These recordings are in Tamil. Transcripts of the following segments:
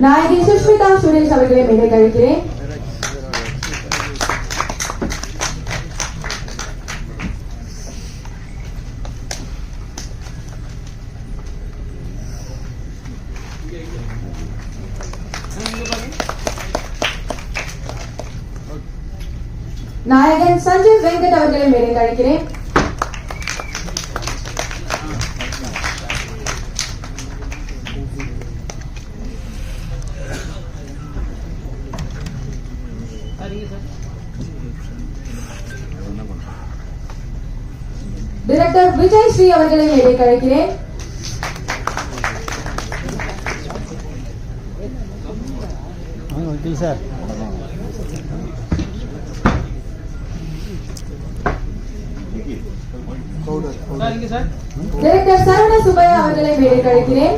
நாயகி சுஷ்மிதா சுரேஷ் அவர்களை மேடை அழைக்கிறேன். நாயகன் சஞ்சய் வெங்கட் அவர்களை மேடை அழைக்கிறேன். டைரக்டர் விஜய் ஸ்ரீ அவர்களை மேடை அழைக்கிறேன். சார் டைரக்டர் சரவண சுப்பையா அவர்களை மேடை அழைக்கிறேன்.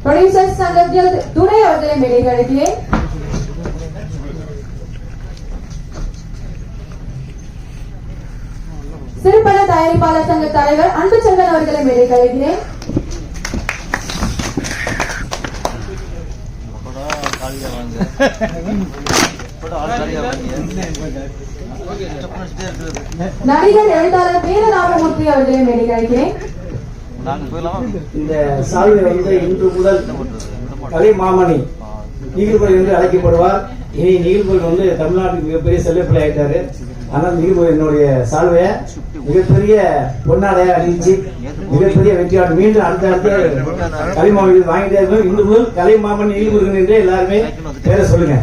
ப்ரொடியூசர் சங்கத்தில் துணை அவர்களை மேடை அழைக்கிறேன். சிறுபட தயாரிப்பாளர் சங்க தலைவர் அன்புச்செல்வன் அவர்களை மேடை அழைக்கிறேன். நடிகர் எழுத்தாளர் வீரராமமூர்த்தி அவர்களை மேடை அழைக்கிறேன். இந்த சால்வை வந்து இன்று முதல் கலை மாமணி நீகில்பொருள் என்று அழைக்கப்படுவார். இனி நீகில்பொருள் வந்து தமிழ்நாட்டுக்கு மிகப்பெரிய செல்வப்பிள்ளை ஆயிட்டாரு. ஆனால் நீகில்பொருள் என்னுடைய சால்வைய மிகப்பெரிய பொன்னாடையா அணிஞ்சு மிகப்பெரிய வெற்றியாளர் மீண்டும் அடுத்த கலை மாமணி வாங்கிட்டே இருக்கும். இன்று முதல் கலை மாமணி நீகில்பொருள் என்றே எல்லாருமே பேர சொல்லுங்க.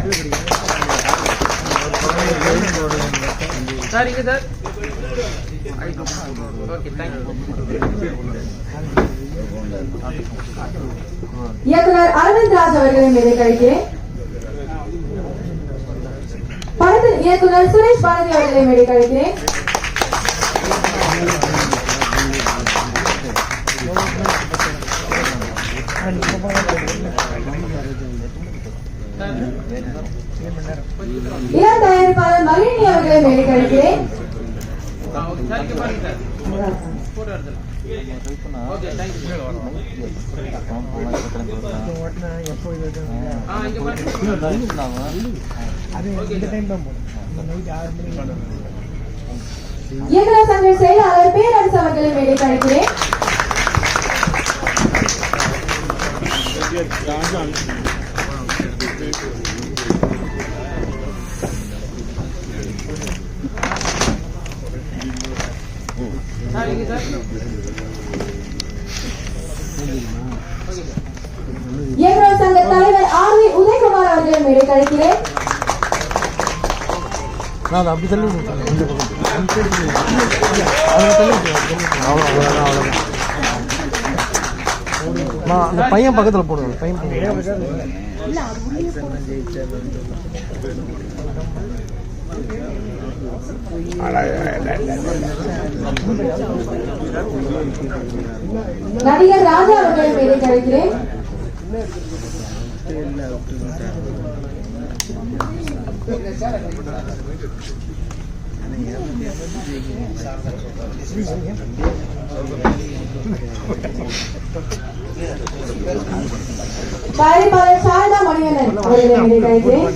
இயக்குனர் அரவிந்த் ராஜ் அவர்களை மேடை அழைக்கிறேன். படத்தின் இயக்குனர் சுரேஷ் பாரதி அவர்களை மேடை அழைக்கிறேன். இளம் தயாரிப்பாளர் மகிழினி அவர்களை மேடை அழைக்கிறேன். இயக்குனர் சங்க செயலாளர் பேரரசு அவர்களை மேடை அழைக்கிறேன். இயக்குனர் சங்க தலைவர் ஆர் வி உதயகுமார் அவர்களை மேடை அழைக்கிறேன். அந்த பையன் பக்கத்துல போடுவாங்க. பையன் நடிகர் ராஜா அவர்களை மேடை அழைக்கிறேன். தயாரிப்பாளர் சாரதா மணிவண்ணன் அவர்களை மேடை அழைக்கிறேன்.